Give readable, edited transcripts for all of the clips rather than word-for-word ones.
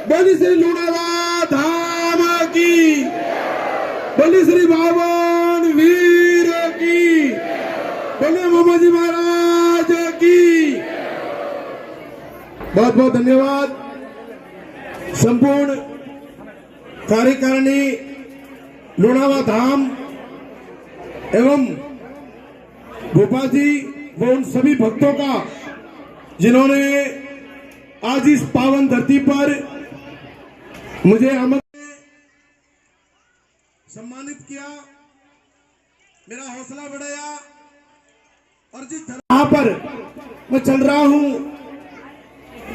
बोली श्री लुणावा धाम की, बोली श्री बावन वीर की, बोले मामा जी महाराज की। बहुत बहुत धन्यवाद। संपूर्ण कार्यकारिणी लुणावा धाम एवं गोपाल जी व उन सभी भक्तों का जिन्होंने आज इस पावन धरती पर मुझे सम्मानित किया, मेरा हौसला बढ़ाया और जिस राह पर मैं चल रहा हूं,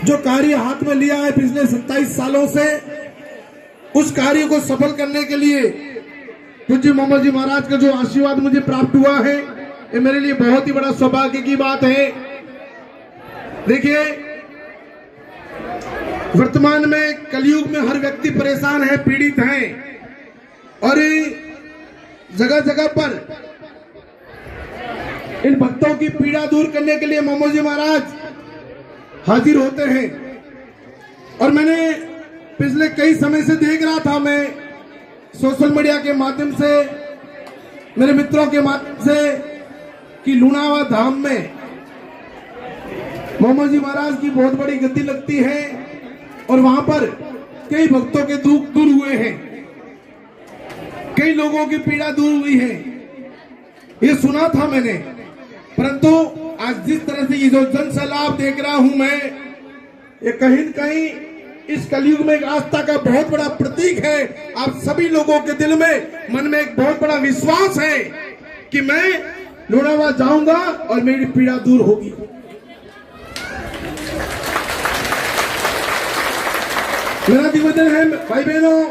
जो कार्य हाथ में लिया है पिछले 27 सालों से, उस कार्य को सफल करने के लिए पूज्य मामा जी महाराज का जो आशीर्वाद मुझे प्राप्त हुआ है, ये मेरे लिए बहुत ही बड़ा सौभाग्य की बात है। देखिए, वर्तमान में कलयुग में हर व्यक्ति परेशान है, पीड़ित है और जगह जगह पर इन भक्तों की पीड़ा दूर करने के लिए मामा जी महाराज हाजिर होते हैं। और मैंने पिछले कई समय से देख रहा था, मैं सोशल मीडिया के माध्यम से, मेरे मित्रों के माध्यम से, कि लुणावा धाम में मामा जी महाराज की बहुत बड़ी गति लगती है और वहां पर कई भक्तों के दुख दूर हुए हैं, कई लोगों की पीड़ा दूर हुई है, ये सुना था मैंने। परंतु आज जिस तरह से ये जो जन सैलाब देख रहा हूं मैं, ये कहीं न कहीं इस कलयुग में एक आस्था का बहुत बड़ा प्रतीक है। आप सभी लोगों के दिल में, मन में एक बहुत बड़ा विश्वास है कि मैं लुणावा जाऊंगा और मेरी पीड़ा दूर होगी। मेरा निवेदन है भाई बहनों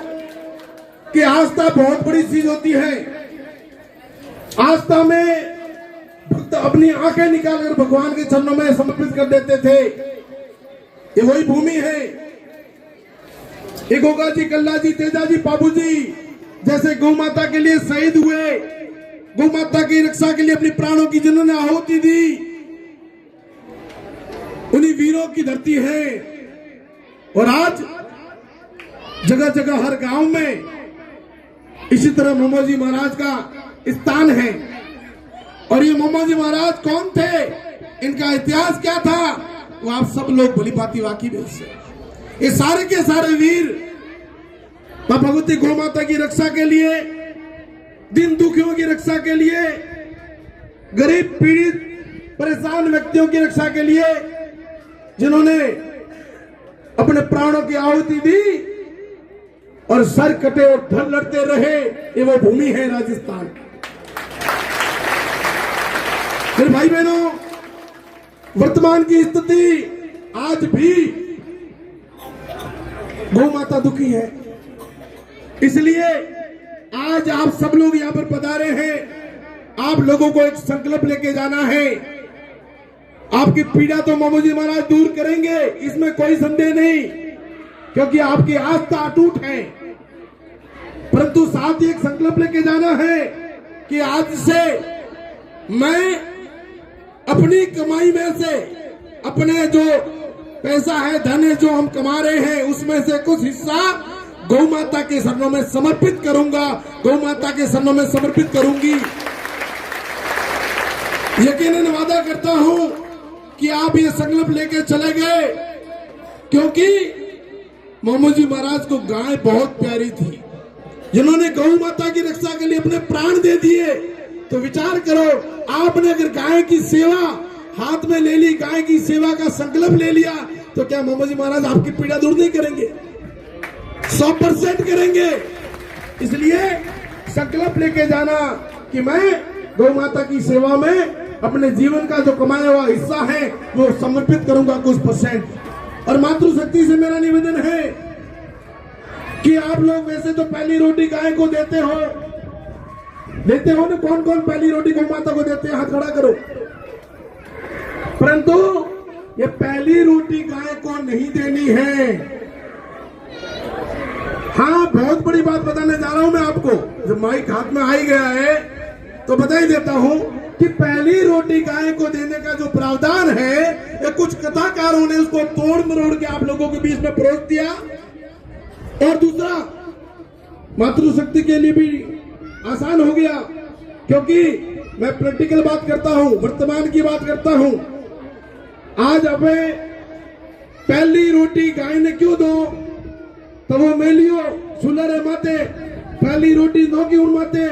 कि आस्था बहुत बड़ी चीज होती है। आस्था में भक्त अपनी आंखें निकालकर भगवान के चरणों में समर्पित कर देते थे। ये वही भूमि है। ये गोगा जी, कल्ला जी, तेजा जी, बाबू जी जैसे गौ माता के लिए शहीद हुए, गौ माता की रक्षा के लिए अपनी प्राणों की जिन्होंने आहुति दी, उन्हीं वीरों की धरती है। और आज जगह जगह हर गांव में इसी तरह मामा जी महाराज का स्थान है। और ये मामा जी महाराज कौन थे, इनका इतिहास क्या था, वो आप सब लोग भली भांति वाकिफ हैं उससे। ये सारे के सारे वीर मां भगवती गौ माता की रक्षा के लिए, दिन दुखियों की रक्षा के लिए, गरीब पीड़ित परेशान व्यक्तियों की रक्षा के लिए जिन्होंने अपने प्राणों की आहुति दी और सर कटे और धन लड़ते रहे, ये वो भूमि है राजस्थान। फिर भाई बहनों, वर्तमान की स्थिति आज भी गौ माता दुखी है, इसलिए आज आप सब लोग यहां पर पधारे हैं। आप लोगों को एक संकल्प लेके जाना है। आपकी पीड़ा तो मामा जी महाराज दूर करेंगे, इसमें कोई संदेह नहीं, क्योंकि आपकी आस्था अटूट है। परंतु साथ ही एक संकल्प लेके जाना है कि आज से मैं अपनी कमाई में से, अपने जो पैसा है, धन है जो हम कमा रहे हैं, उसमें से कुछ हिस्सा गौ माता के चरणों में समर्पित करूंगा, गौ माता के चरणों में समर्पित करूंगी। यकीनन वादा करता हूं कि आप ये संकल्प लेके चले गए, क्योंकि मामा जी महाराज को गाय बहुत प्यारी थी। जिन्होंने गौ माता की रक्षा के लिए अपने प्राण दे दिए, तो विचार करो, आपने अगर गाय की सेवा हाथ में ले ली, गाय की सेवा का संकल्प ले लिया, तो क्या मामा जी महाराज आपकी पीड़ा दूर नहीं करेंगे? 100% करेंगे। इसलिए संकल्प लेके जाना कि मैं गौ माता की सेवा में अपने जीवन का जो कमाया हुआ हिस्सा है वो समर्पित करूंगा कुछ %। और मातृशक्ति से मेरा निवेदन है कि आप लोग वैसे तो पहली रोटी गाय को देते हो ना? कौन कौन पहली रोटी गौ माता को देते हैं? हाथ खड़ा करो। परंतु ये पहली रोटी गाय को नहीं देनी है। हाँ, बहुत बड़ी बात बताने जा रहा हूं मैं आपको। जब माइक हाथ में आ ही गया है तो बता ही देता हूं कि पहली रोटी गाय को देने का जो प्रावधान है, ये कुछ कथाकारों ने उसको तोड़ मरोड़ के आप लोगों के बीच में परोस दिया। और दूसरा, मातृशक्ति के लिए भी आसान हो गया, क्योंकि मैं प्रैक्टिकल बात करता हूं, वर्तमान की बात करता हूं। आज हमें पहली रोटी गाय ने क्यों दो, तो वो मेलियो सुलरे माते पहली रोटी दो की उन माते,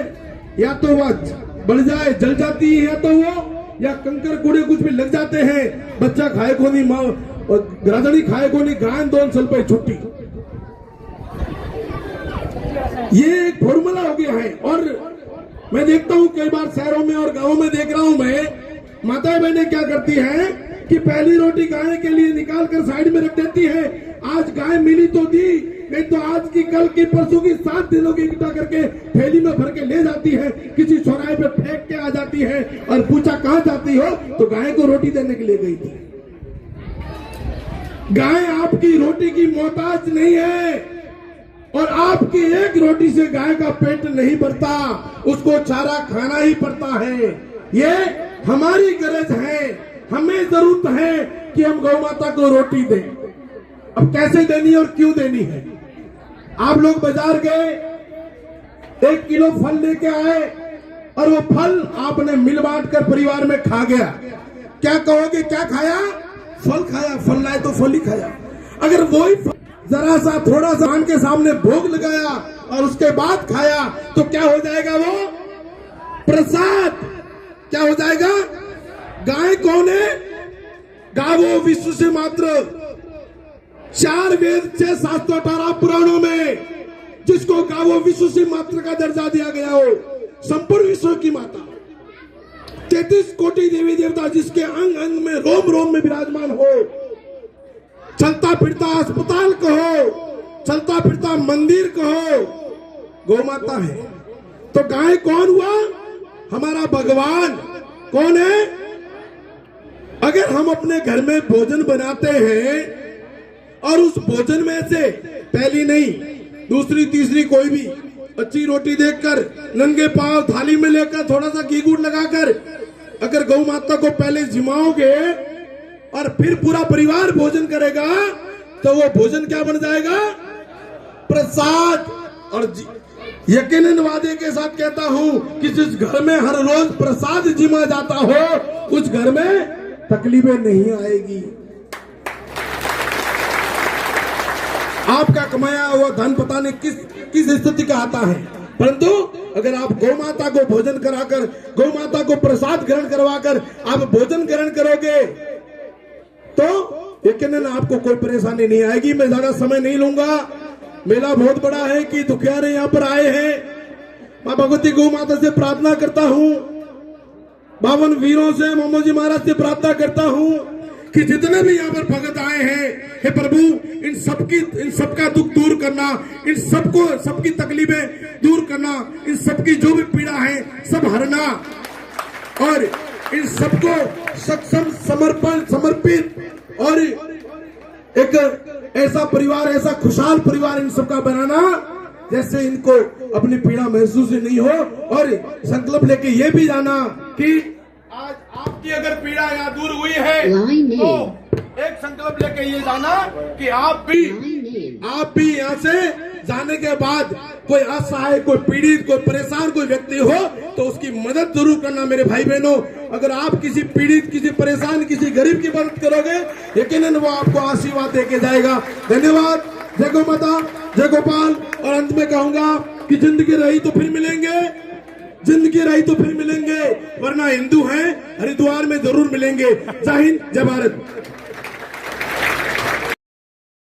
या तो वह बढ़ जाए जल जाती है, या तो वो या कंकर कूड़े कुछ भी लग जाते हैं, बच्चा खाए को नहीं, माँ ग्रादड़ी खाए को नहीं, गाय 2 साल पे छुट्टी। ये एक फॉर्मूला हो गया है। और मैं देखता हूं कई बार शहरों में और गांवों में देख रहा हूं मैं, माताएं बहनें क्या करती हैं कि पहली रोटी गाय के लिए निकाल कर साइड में रख देती है। आज गाय मिली तो दी, नहीं तो आज की, कल की, परसों की 7 दिनों की इकट्ठा करके थैली में भर के ले जाती है, किसी चौराहे पे फेंक के आ जाती है और पूछा कहां जाती हो, तो गाय को रोटी देने के लिए गई थी। गाय आपकी रोटी की मोहताज नहीं है, और आपकी एक रोटी से गाय का पेट नहीं भरता, उसको चारा खाना ही पड़ता है। ये हमारी गरज है, हमें जरूरत है कि हम गौ माता को रोटी दें। अब कैसे देनी है और क्यों देनी है? आप लोग बाजार गए, 1 किलो फल लेके आए, और वो फल आपने मिल बांट कर परिवार में खा गया। क्या कहोगे, क्या खाया? फल खाया। फल लाए तो फल ही खाया। अगर वही जरा सा थोड़ा सा भगवान के सामने भोग लगाया और उसके बाद खाया, तो क्या हो जाएगा? वो प्रसाद। क्या हो जाएगा? गाय कौन है? गावो विश्व से मात्र 4 वेद 6 718 पुराणों में जिसको गावो विश्व से मात्र का दर्जा दिया गया हो, संपूर्ण विश्व की माता, 33 कोटि देवी देवता जिसके अंग अंग में, रोम रोम में विराजमान हो, चलता फिरता अस्पताल कहो, चलता फिरता मंदिर कहो, गौ माता है। तो गाय कौन हुआ? हमारा भगवान। कौन है? अगर हम अपने घर में भोजन बनाते हैं और उस भोजन में से पहली नहीं, दूसरी तीसरी कोई भी अच्छी रोटी देखकर, नंगे पांव थाली में लेकर, थोड़ा सा घी गुड़ लगाकर अगर गौ माता को पहले जिमाओगे और फिर पूरा परिवार भोजन करेगा, तो वो भोजन क्या बन जाएगा? प्रसाद। और यकीनन वादे के साथ कहता हूं कि जिस घर में हर रोज प्रसाद जिमा जाता हो, उस घर में तकलीफें नहीं आएगी। आपका कमाया हुआ धन पता नहीं किस स्थिति का आता है, परंतु अगर आप गौ माता को भोजन कराकर, गौ माता को प्रसाद ग्रहण करवाकर आप भोजन ग्रहण करोगे, तो यकीनन आपको कोई परेशानी नहीं आएगी। मैं ज्यादा समय नहीं लूंगा, मेला बहुत बड़ा है कि दुखियारे यहाँ पर आए हैं। मैं भगवती गौ माता से प्रार्थना करता हूँ, 52 वीरों से, मोमो जी महाराज से प्रार्थना करता हूँ कि जितने भी यहाँ पर भगत आए हैं, हे प्रभु, इन सबका दुख दूर करना, इन सबकी तकलीफें दूर करना, इन सबकी जो भी पीड़ा है सब हरना, और इन सबको सक्षम, समर्पित और एक ऐसा परिवार, ऐसा खुशहाल परिवार इन सबका बनाना जैसे इनको अपनी पीड़ा महसूस ही नहीं हो। और संकल्प लेके ये भी जाना कि आज आपकी अगर पीड़ा यहाँ दूर हुई है, तो एक संकल्प लेके ये जाना कि आप भी यहाँ से जाने के बाद कोई असहाय, कोई पीड़ित, कोई परेशान कोई व्यक्ति हो तो उसकी मदद जरूर करना। मेरे भाई बहनों, अगर आप किसी पीड़ित, किसी परेशान, किसी गरीब की मदद करोगे, यकीनन वो आपको आशीर्वाद देके जाएगा। धन्यवाद। जय गौ माता, जय गोपाल। और अंत में कहूंगा कि जिंदगी रही तो फिर मिलेंगे, जिंदगी रही तो फिर मिलेंगे, वरना हिंदू हैं, हरिद्वार में जरूर मिलेंगे। जय हिंद, जय भारत।